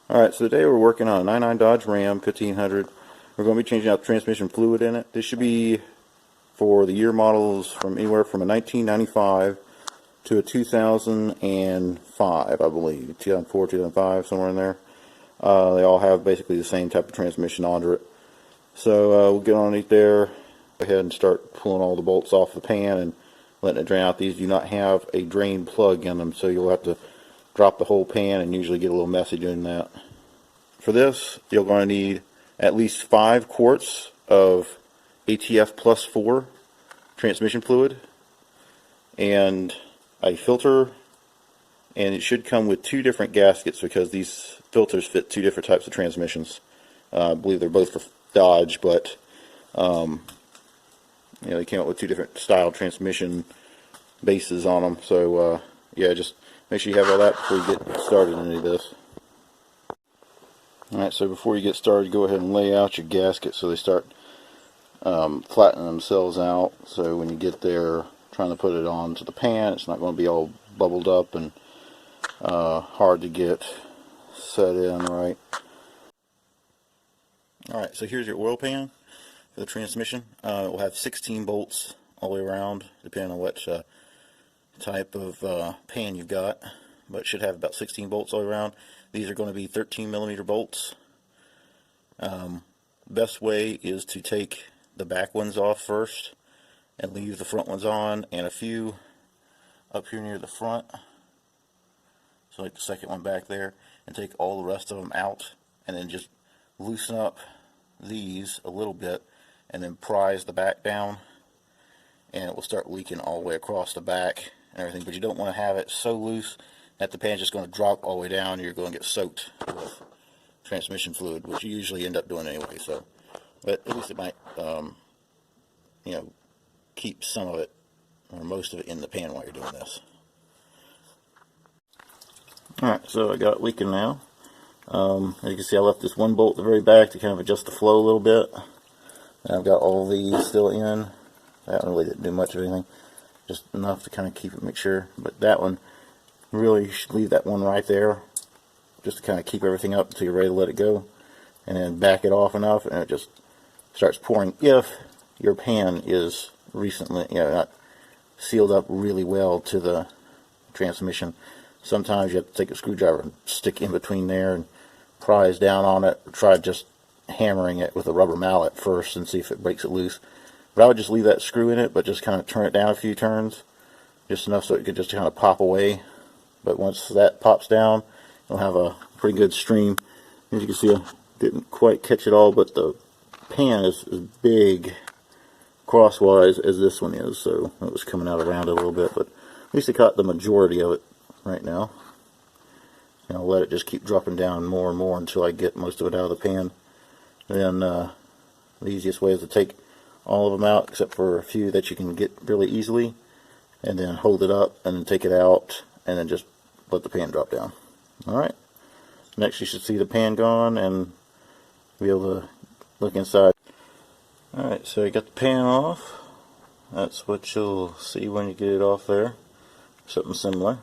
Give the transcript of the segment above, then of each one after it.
Alright, so today we're working on a 99 Dodge Ram 1500. We're going to be changing out the transmission fluid in it. This should be for the year models from anywhere from a 1995 to a 2005, I believe. 2004, 2005, somewhere in there. They all have basically the same type of transmission under it. So we'll get underneath there, go ahead and start pulling all the bolts off the pan and letting it drain out. These do not have a drain plug in them, so you'll have to drop the whole pan and usually get a little messy doing that. For this, you're going to need at least 5 quarts of ATF plus 4 transmission fluid and a filter, and it should come with 2 different gaskets because these filters fit 2 different types of transmissions. I believe they're both for Dodge, but they came up with 2 different style transmission bases on them. So yeah, just make sure you have all that before you get started in any of this. Alright, so before you get started, go ahead and lay out your gasket so they start flattening themselves out. So when you get there trying to put it onto the pan, it's not going to be all bubbled up and hard to get set in right. Alright, so here's your oil pan for the transmission. It will have 16 bolts all the way around, depending on what type of pan you've got, but it should have about 16 bolts all the way around. These are going to be 13mm bolts. Best way is to take the back ones off first and leave the front ones on, and a few up here near the front, so like the second one back there, and take all the rest of them out, and then just loosen up these a little bit and then prise the back down, and it will start leaking all the way across the back and everything. But you don't want to have it so loose that the pan's just going to drop all the way down. You're going to get soaked with transmission fluid, which you usually end up doing anyway. So, but at least it might keep some of it or most of it in the pan while you're doing this. Alright, so I got it leaking now. As you can see, I left this one bolt at the very back to kind of adjust the flow a little bit. And I've got all these still in. That one really didn't do much of anything, just enough to kind of keep it, make sure. But that one, really, you should leave that one right there, just to kind of keep everything up until you're ready to let it go. And then back it off enough, and it just starts pouring. If your pan is recently, not sealed up really well to the transmission, sometimes you have to take a screwdriver and stick in between there and prise down on it. Try just hammering it with a rubber mallet first and see if it breaks it loose. But I would just leave that screw in it, but just kind of turn it down a few turns, just enough so it could just kind of pop away. But once that pops down, you'll have a pretty good stream. As you can see, I didn't quite catch it all, but the pan is as big crosswise as this one is, so it was coming out around it a little bit, but at least I caught the majority of it right now. And I'll let it just keep dropping down more and more until I get most of it out of the pan. Then the easiest way is to take all of them out except for a few that you can get really easily, and then hold it up and then take it out and then just let the pan drop down. Alright, next you should see the pan gone and be able to look inside. Alright, so you got the pan off. That's what you'll see when you get it off there. Something similar.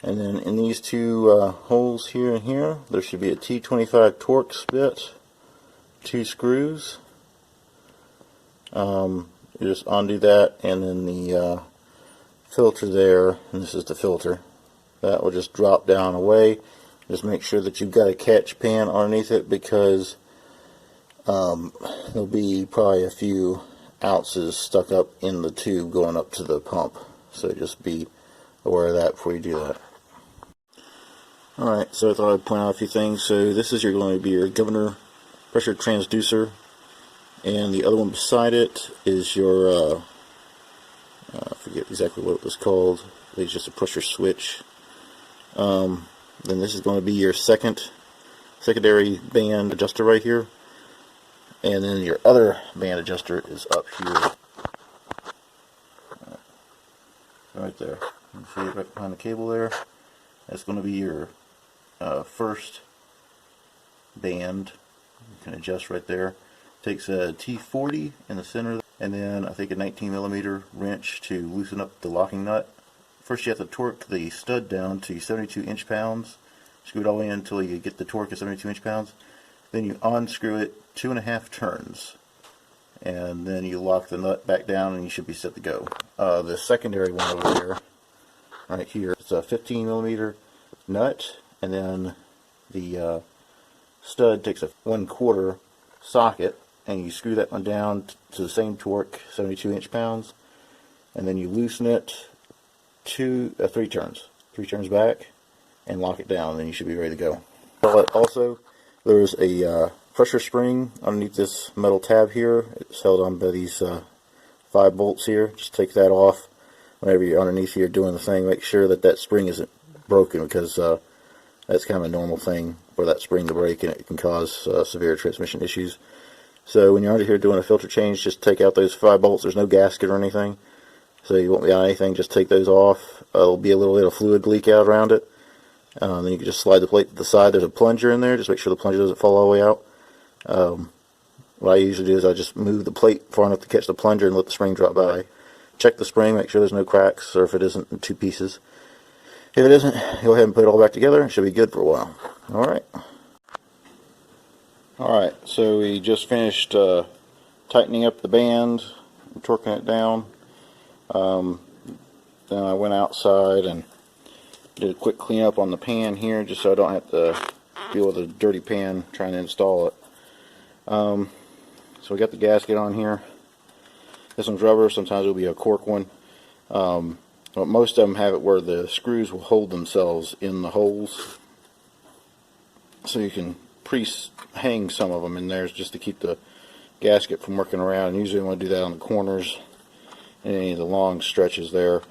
And then in these 2 holes here and here, there should be a T25 Torx bit, 2 screws. You just undo that, and then the filter there, and this is the filter, that will just drop down away. Just make sure that you've got a catch pan underneath it, because there'll be probably a few ounces stuck up in the tube going up to the pump. So just be aware of that before you do that. Alright, so I thought I'd point out a few things. So this is going to be your governor pressure transducer, and the other one beside it is your I forget exactly what it was called. It's just a pressure switch. Then this is going to be your secondary band adjuster right here, and then your other band adjuster is up here, right there. You see it right behind the cable there. That's going to be your first band. You can adjust right there. Takes a T40 in the center, and then I think a 19mm wrench to loosen up the locking nut. First you have to torque the stud down to 72 inch-pounds, screw it all in until you get the torque of 72 inch-pounds. Then you unscrew it 2.5 turns, and then you lock the nut back down and you should be set to go. The secondary one over there, right here, it's a 15 millimeter nut, and then the stud takes a 1/4 socket, and you screw that one down to the same torque, 72 inch-pounds, and then you loosen it 3 turns back, and lock it down. Then you should be ready to go. But also, there's a pressure spring underneath this metal tab here. It's held on by these 5 bolts here. Just take that off whenever you're underneath here doing the thing. Make sure that that spring isn't broken, because that's kind of a normal thing for that spring to break, and it can cause severe transmission issues. So when you're under here doing a filter change, just take out those 5 bolts. There's no gasket or anything, so you won't be on anything. Just take those off. There'll be a little bit of fluid leak out around it. Then you can just slide the plate to the side. There's a plunger in there. Just make sure the plunger doesn't fall all the way out. What I usually do is I just move the plate far enough to catch the plunger and let the spring drop by. Check the spring, make sure there's no cracks, or if it isn't, in 2 pieces. If it isn't, go ahead and put it all back together. It should be good for a while. Alright. Alright, so we just finished tightening up the band and torquing it down. Then I went outside and did a quick cleanup on the pan here, just so I don't have to deal with a dirty pan trying to install it. So we got the gasket on here. This one's rubber. Sometimes it'll be a cork one. But most of them have it where the screws will hold themselves in the holes, so you can pre-hang some of them in there just to keep the gasket from working around. And usually you want to do that on the corners and any of the long stretches there.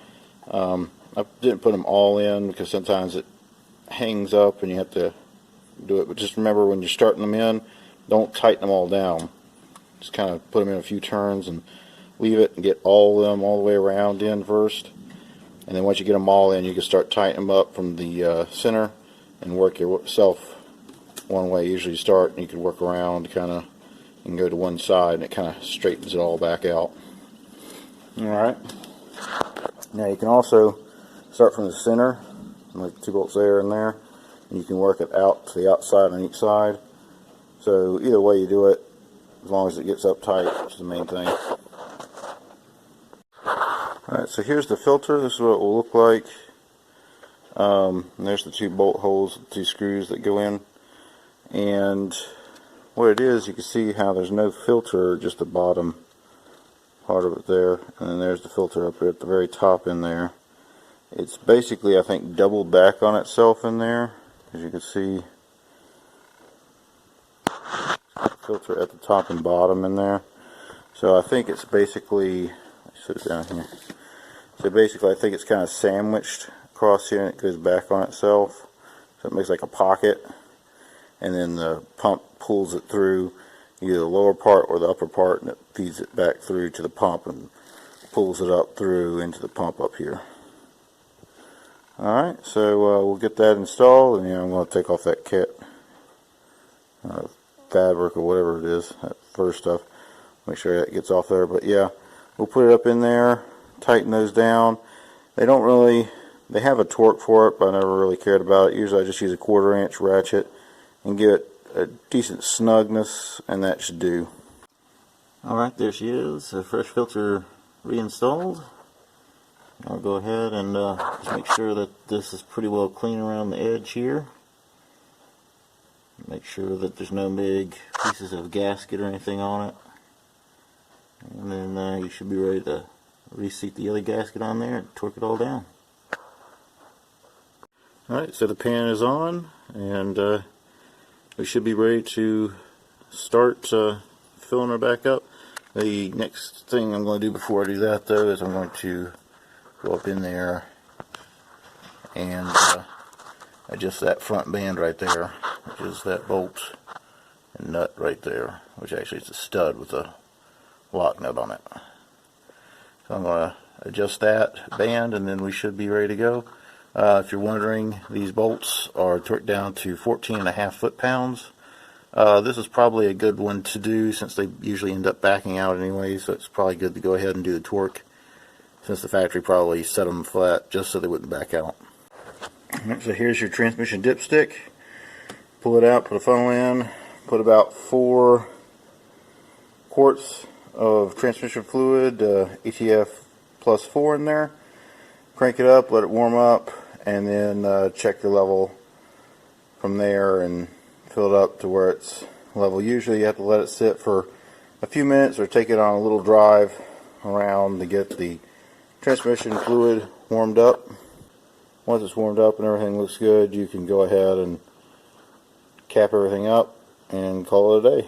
I didn't put them all in because sometimes it hangs up and you have to do it. But just remember, when you're starting them in, don't tighten them all down. Just kind of put them in a few turns and leave it and get all of them all the way around in first. And then once you get them all in, you can start tightening them up from the center and work yourself one way. Usually you start and you can work around kind of and go to one side, and it kind of straightens it all back out. Alright. Now you can also start from the center, like 2 bolts there and there, and you can work it out to the outside on each side. So either way you do it, as long as it gets up tight, which is the main thing. Alright, so here's the filter. This is what it will look like. And there's the 2 bolt holes, 2 screws that go in. And what it is, you can see how there's no filter, just the bottom part of it there. And then there's the filter up here at the very top in there. It's basically, I think, doubled back on itself in there, as you can see. Filter at the top and bottom in there. So I think it's basically, let's sit it down here. So basically I think it's kind of sandwiched across here, and it goes back on itself. So it makes like a pocket, and then the pump pulls it through either the lower part or the upper part, and it feeds it back through to the pump and pulls it up through into the pump up here. Alright, so we'll get that installed, and I'm going to take off that kit. Fabric or whatever it is, that first stuff, make sure that gets off there. But yeah, we'll put it up in there, tighten those down. They have a torque for it, but I never really cared about it. Usually I just use a 1/4 inch ratchet and give it a decent snugness, and that should do. Alright, there she is, a fresh filter reinstalled. I'll go ahead and just make sure that this is pretty well clean around the edge here. Make sure that there's no big pieces of gasket or anything on it. And then you should be ready to reseat the other gasket on there and torque it all down. Alright, so the pan is on, and we should be ready to start filling her back up. The next thing I'm going to do before I do that, though, is I'm going to go up in there and adjust that front band right there, which is that bolt and nut right there, which actually is a stud with a lock nut on it. So I'm going to adjust that band, and then we should be ready to go. If you're wondering, these bolts are torqued down to 14.5 foot-pounds. This is probably a good one to do, since they usually end up backing out anyway, so it's probably good to go ahead and do the torque, since the factory probably set them flat just so they wouldn't back out. Alright, so here's your transmission dipstick. Pull it out, put a funnel in, put about 4 quarts of transmission fluid, ETF plus 4 in there. Crank it up, let it warm up, and then check the level from there and fill it up to where it's level. Usually you have to let it sit for a few minutes or take it on a little drive around to get the transmission fluid warmed up. Once it's warmed up and everything looks good, you can go ahead and cap everything up and call it a day.